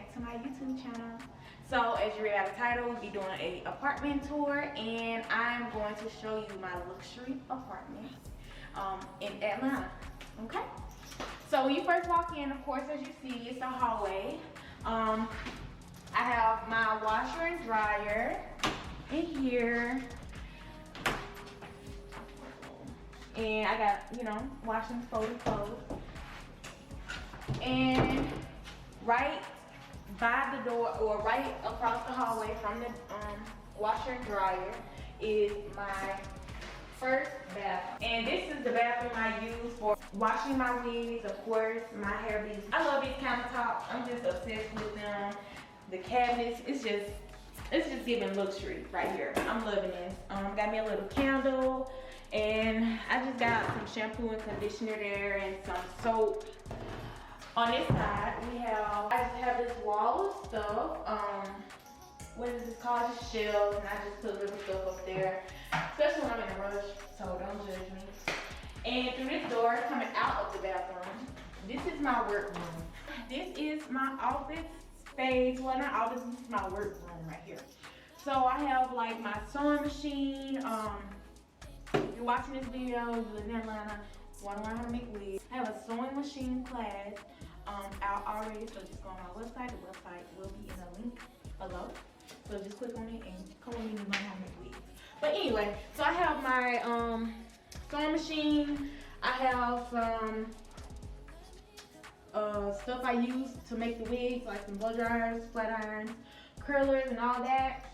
back to my YouTube channel. So as you read out the title, we'll be doing an apartment tour, and I'm going to show you my luxury apartment in Atlanta. Okay, so when you first walk in, of course, as you see, it's a hallway. I have my washer and dryer in here, and I got, you know, washing, folding clothes. And right by the door, or right across the hallway from the washer and dryer, is my first bathroom. And this is the bathroom I use for washing my wigs, of course, my hair beads. I love these countertops. I'm just obsessed with them. The cabinets, it's just giving luxury right here. I'm loving this. Got me a little candle, and I just got some shampoo and conditioner there, and some soap. On this side, I just have this wall of stuff. What is this called? Just shelves, and I just put little stuff up there, especially when I'm in a rush, so don't judge me. And through this door, coming out of the bathroom, this is my work room. This is my office space. Well, not office, this is my work room right here. So I have like my sewing machine. If you're watching this video, you live in Atlanta, want to learn how to make wigs, I have a sewing machine class out already, so just go on my website. The website will be in a link below, so just click on it and come with me to learn how to make wigs. But anyway, so I have my sewing machine. I have some stuff I use to make the wigs, like some blow dryers, flat irons, curlers, and all that.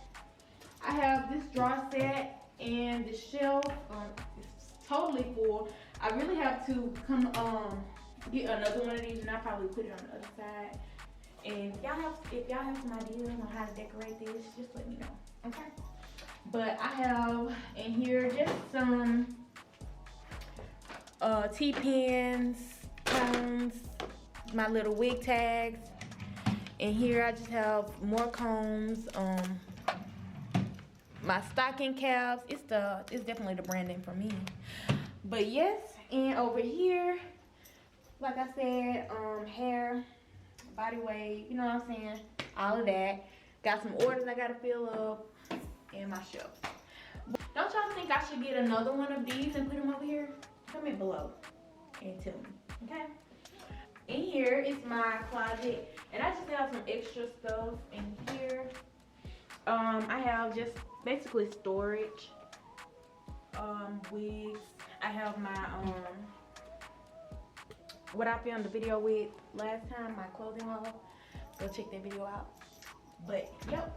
I have this drawer set, and the shelf is totally full. I really have to come get another one of these, and I'll probably put it on the other side. And if y'all have some ideas on how to decorate this, just let me know, okay? But I have in here just some T-pins, combs, my little wig tags. And here I just have more combs, my stocking caps. It's definitely the branding for me. But yes, and over here, like I said, hair, body weight, you know what I'm saying? All of that. Got some orders I gotta fill up, and my shelf. Don't y'all think I should get another one of these and put them over here? Comment below and tell me, okay? In here is my closet, and I just have some extra stuff in here. I have just basically storage, wigs. I have my what I filmed the video with last time, my clothing haul. Go check that video out. But yep.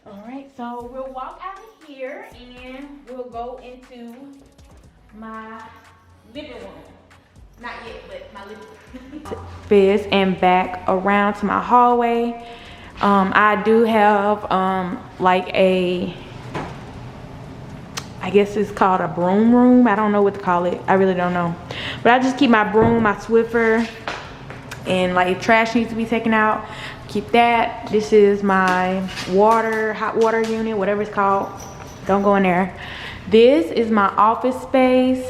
Alright, so we'll walk out of here and we'll go into my living room. Not yet, but my living room. This and back around to my hallway. I do have like I guess it's called a broom room. I don't know what to call it. I really don't know. But I just keep my broom, my Swiffer, and like if trash needs to be taken out, keep that. This is my hot water unit, whatever it's called. Don't go in there. This is my office space.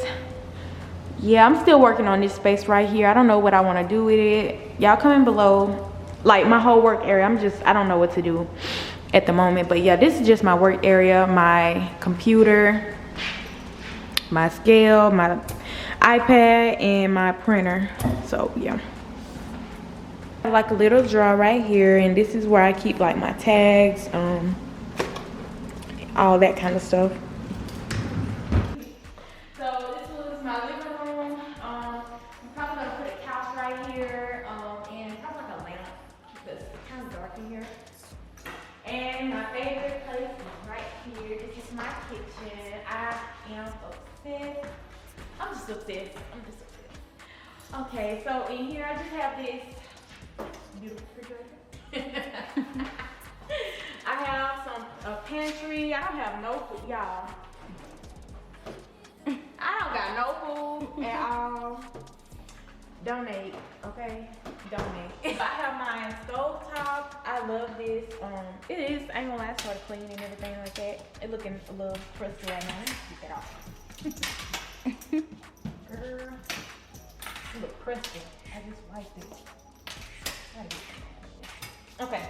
Yeah, I'm still working on this space right here. I don't know what I want to do with it. Y'all comment below. Like my whole work area, I don't know what to do at the moment. But yeah, this is just my work area, my computer, my scale, my iPad, and my printer. So yeah, I have like a little drawer right here, and this is where I keep like my tags, all that kind of stuff. So this was my living room. I'm probably gonna put a couch right here, and probably like a lamp because it's kind of dark in here. And my favorite place is right here. This is my kitchen. I am obsessed. I'm just obsessed. Okay, so in here I just have this beautiful refrigerator. I have a pantry. I don't have no food, y'all. I don't got no food at all. Donate, okay? Donate. I have my stove top. I love this. It is, I ain't gonna lie, started clean and everything like that. It looking a little crusty right now. Let me keep that off. Girl, it look crusty. I just wiped it. Okay.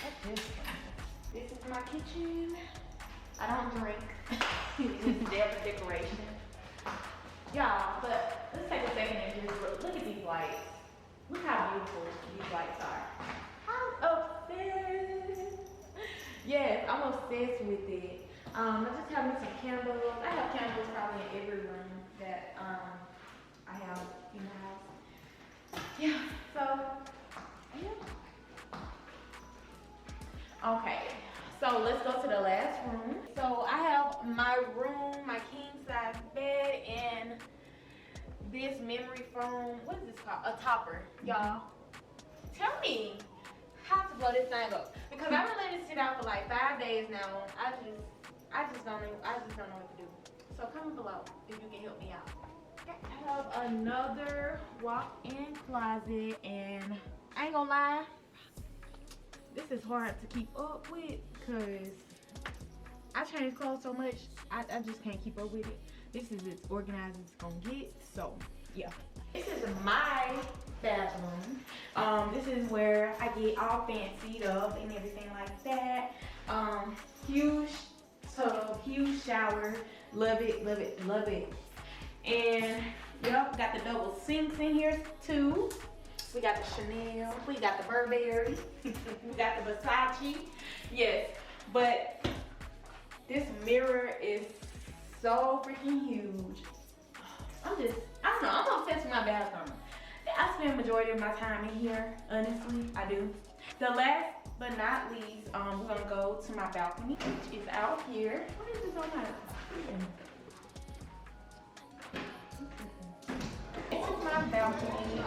What's this one? This is my kitchen. I don't drink. It's there for decoration. Y'all, but let's take a second and just look at these lights. Look how beautiful these lights are. I'm obsessed. Yes, I'm obsessed with it. I just have me some candles. I have candles probably in every room that I have in the house. Yeah, so yeah. Okay, so let's go to the last room. So I have my room, my king size bed, and this memory foam. What is this called? A topper, y'all. Tell me how to blow this thing up, because I've been letting it sit out for like 5 days now. I just don't know what to do. So comment below if you can help me out. I have another walk-in closet, and I ain't gonna lie, this is hard to keep up with because I change clothes so much. I just can't keep up with it. This is as organized as it's gonna get. So yeah. This is my bathroom. This is where I get all fancied up and everything like that. Huge tub, huge shower. Love it, love it, love it. And yep, got the double sinks in here too. We got the Chanel, we got the Burberry, we got the Versace. Yes, but this mirror is so freaking huge. I don't know, I'm obsessed with my bathroom. I spend the majority of my time in here, honestly, I do. The last but not least, we're gonna go to my balcony, which is out here. What is this on my screen? This is my balcony.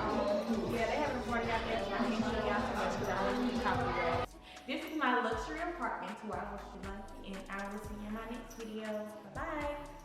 Yeah, they have a party out there, so I can't show y'all so much because I don't want to copyright. This is my luxury apartment tour. I hope you like it, and I will see you in my next video. Bye-bye.